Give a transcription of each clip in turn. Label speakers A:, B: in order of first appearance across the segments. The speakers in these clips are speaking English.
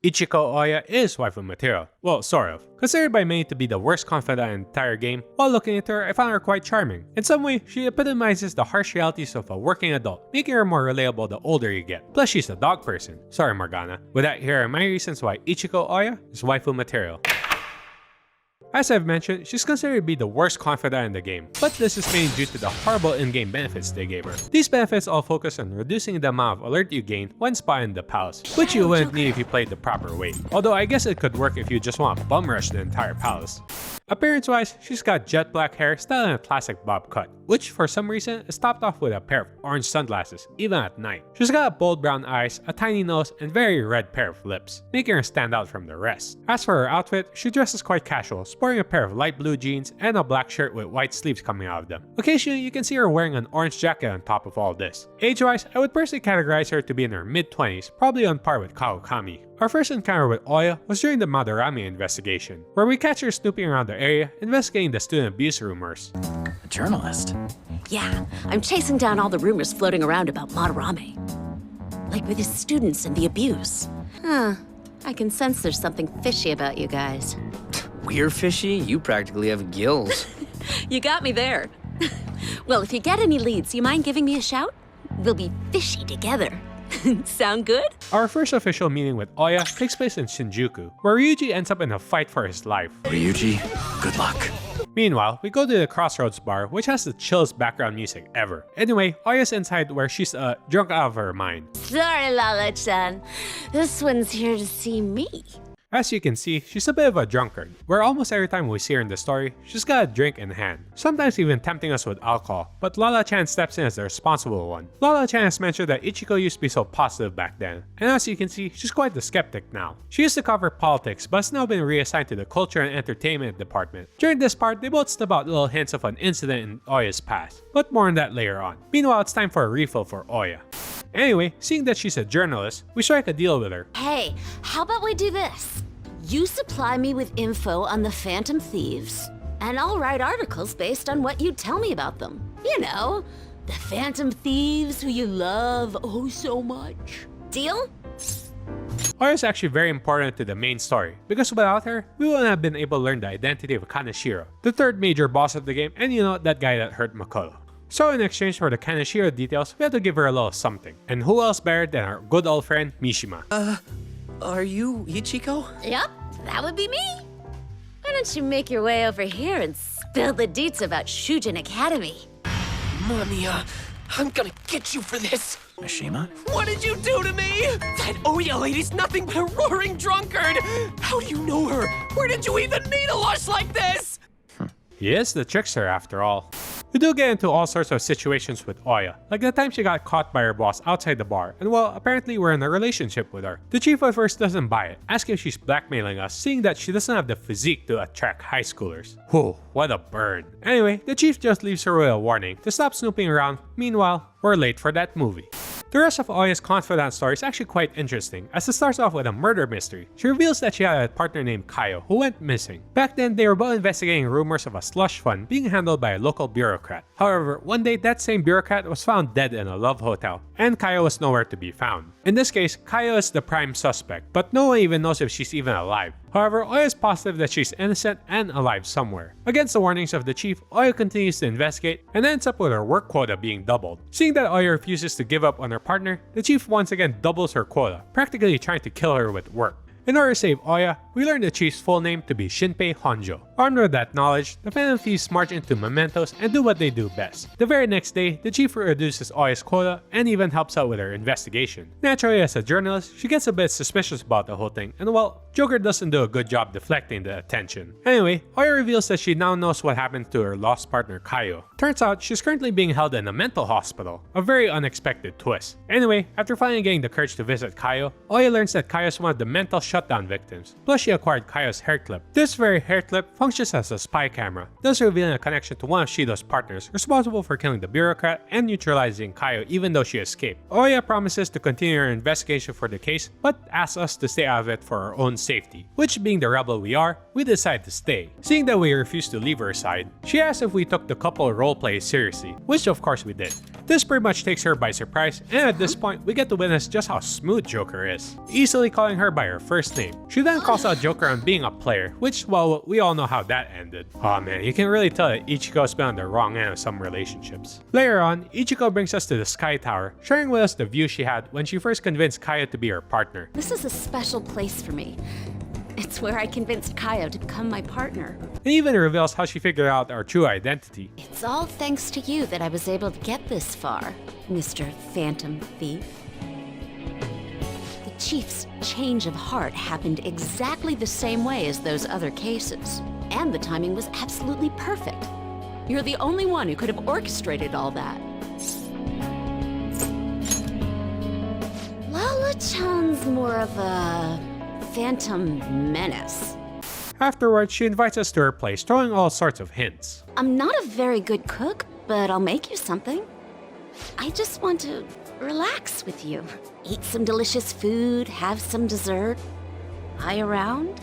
A: Ichiko Ohya is waifu material. Well, sort of. Considered by many to be the worst confidant in the entire game, while looking at her, I found her quite charming. In some way, she epitomizes the harsh realities of a working adult, making her more relatable the older you get. Plus, she's a dog person. Sorry, Morgana. With that, here are my reasons why Ichiko Ohya is waifu material. As I've mentioned, she's considered to be the worst confidant in the game, but this is mainly due to the horrible in-game benefits they gave her. These benefits all focus on reducing the amount of alert you gain when spotting the palace, which you wouldn't need if you played the proper way. Although I guess it could work if you just want to bum rush the entire palace. Appearance-wise, she's got jet black hair styled in a classic bob cut, which for some reason is topped off with a pair of orange sunglasses, even at night. She's got bold brown eyes, a tiny nose, and very red pair of lips, making her stand out from the rest. As for her outfit, she dresses quite casual, sporting a pair of light blue jeans and a black shirt with white sleeves coming out of them. Occasionally, you can see her wearing an orange jacket on top of all this. Age-wise, I would personally categorize her to be in her mid-20s, probably on par with Kawakami. Our first encounter with Ohya was during the Madarame investigation, where we catch her snooping around the area, investigating the student abuse rumors.
B: A journalist?
C: Yeah, I'm chasing down all the rumors floating around about Madarame. Like with his students and the abuse. Huh, I can sense there's something fishy about you guys.
B: We're fishy? You practically have gills.
C: You got me there. Well, if you get any leads, you mind giving me a shout? We'll be fishy together. Sound good?
A: Our first official meeting with Ohya takes place in Shinjuku, where Ryuji ends up in a fight for his life.
B: Ryuji, good luck.
A: Meanwhile, we go to the Crossroads bar, which has the chillest background music ever. Anyway, Ohya's inside where she's drunk out of her mind.
C: Sorry, Lala-chan. This one's here to see me.
A: As you can see, she's a bit of a drunkard, where almost every time we see her in the story, she's got a drink in hand, sometimes even tempting us with alcohol, but Lala-chan steps in as the responsible one. Lala-chan has mentioned that Ichiko used to be so positive back then, and as you can see, she's quite the skeptic now. She used to cover politics, but has now been reassigned to the culture and entertainment department. During this part, they both snip out little hints of an incident in Ohya's past, but more on that later on. Meanwhile, it's time for a refill for Ohya. Anyway, seeing that she's a journalist, we strike a deal with her.
C: Hey, how about we do this? You supply me with info on the Phantom Thieves, and I'll write articles based on what you tell me about them. You know, the Phantom Thieves who you love oh so much. Deal?
A: Ohya is actually very important to the main story, because without her, we wouldn't have been able to learn the identity of Kaneshiro, the third major boss of the game, and you know, that guy that hurt Makoto. So in exchange for the Kaneshiro details, we had to give her a little something. And who else better than our good old friend Mishima?
B: Are you Ichiko?
C: Yup, that would be me. Why don't you make your way over here and spill the deets about Shujin Academy?
D: Mamiya, I'm gonna get you for this.
B: Mishima?
D: What did you do to me? That Ohya lady's nothing but a roaring drunkard. How do you know her? Where did you even meet a lush like this?
A: He is the trickster after all. We do get into all sorts of situations with Ohya, like the time she got caught by her boss outside the bar, and well, apparently we're in a relationship with her. The chief at first doesn't buy it, asking if she's blackmailing us, seeing that she doesn't have the physique to attract high schoolers. Whew, what a burn. Anyway, the chief just leaves her with a warning to stop snooping around. Meanwhile, we're late for that movie. The rest of Ohya's Confidant story is actually quite interesting, as it starts off with a murder mystery. She reveals that she had a partner named Kaio who went missing. Back then, they were both investigating rumors of a slush fund being handled by a local bureaucrat. However, one day that same bureaucrat was found dead in a love hotel, and Kaio was nowhere to be found. In this case, Kaio is the prime suspect, but no one even knows if she's even alive. However, Ohya is positive that she's innocent and alive somewhere. Against the warnings of the chief, Ohya continues to investigate and ends up with her work quota being doubled. Seeing that Ohya refuses to give up on her partner, the chief once again doubles her quota, practically trying to kill her with work. In order to save Ohya, we learn the chief's full name to be Shinpei Honjo. Armed with that knowledge, the Phantom Thieves march into Mementos and do what they do best. The very next day, the chief reduces Ohya's quota and even helps out with her investigation. Naturally, as a journalist, she gets a bit suspicious about the whole thing, and well, Joker doesn't do a good job deflecting the attention. Anyway, Ohya reveals that she now knows what happened to her lost partner Kaio. Turns out, she's currently being held in a mental hospital. A very unexpected twist. Anyway, after finally getting the courage to visit Kaio, Ohya learns that Kaio is one of the mental shutdown victims. Plus, she she acquired Kaio's hair clip. This very hair clip functions as a spy camera, thus revealing a connection to one of Shido's partners responsible for killing the bureaucrat and neutralizing Kaio even though she escaped. Ohya promises to continue her investigation for the case, but asks us to stay out of it for our own safety, which being the rebel we are, we decide to stay. Seeing that we refuse to leave her side, she asks if we took the couple roleplay seriously, which of course we did. This pretty much takes her by surprise, and at this point, we get to witness just how smooth Joker is, easily calling her by her first name. She then calls out Joker on being a player, which, well, we all know how that ended. Aw man, you can really tell that Ichiko's been on the wrong end of some relationships. Later on, Ichiko brings us to the Sky Tower, sharing with us the view she had when she first convinced Kaio to be her partner.
C: This is a special place for me. It's where I convinced Kaio to become my partner.
A: And even reveals how she figured out our true identity.
C: It's all thanks to you that I was able to get this far, Mr. Phantom Thief. The Chief's change of heart happened exactly the same way as those other cases. And the timing was absolutely perfect. You're the only one who could have orchestrated all that. Lala-chan's more of a phantom menace.
A: Afterwards, she invites us to her place, throwing all sorts of hints.
C: I'm not a very good cook, but I'll make you something. I just want to relax with you. Eat some delicious food, have some dessert, lie around.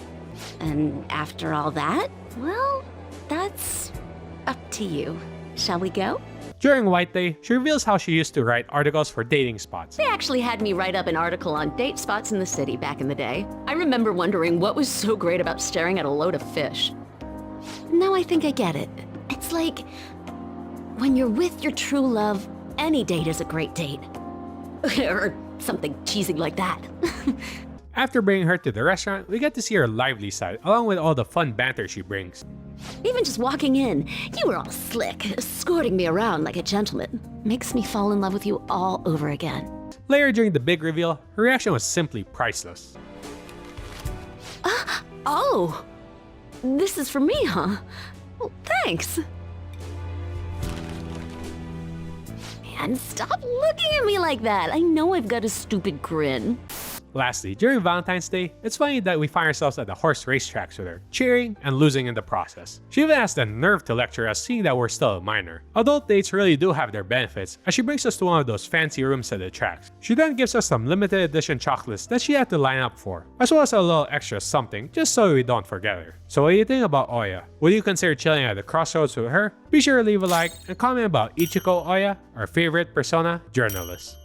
C: And after all that, well, that's up to you. Shall we go?
A: During White Day, she reveals how she used to write articles for dating spots.
C: They actually had me write up an article on date spots in the city back in the day. I remember wondering what was so great about staring at a load of fish. Now I think I get it. It's like when you're with your true love, any date is a great date. Or something cheesy like that.
A: After bringing her to the restaurant, we get to see her lively side, along with all the fun banter she brings.
C: Even just walking in, you were all slick, escorting me around like a gentleman. Makes me fall in love with you all over again.
A: Later during the big reveal, her reaction was simply priceless.
C: Oh! This is for me, huh? Well, thanks. Man, stop looking at me like that. I know I've got a stupid grin.
A: Lastly, during Valentine's Day, it's funny that we find ourselves at the horse racetracks with her, cheering and losing in the process. She even has the nerve to lecture us, seeing that we're still a minor. Adult dates really do have their benefits, as she brings us to one of those fancy rooms at the tracks. She then gives us some limited edition chocolates that she had to line up for, as well as a little extra something, just so we don't forget her. So what do you think about Ohya? Would you consider chilling at the crossroads with her? Be sure to leave a like and comment about Ichiko Ohya, our favorite Persona journalist.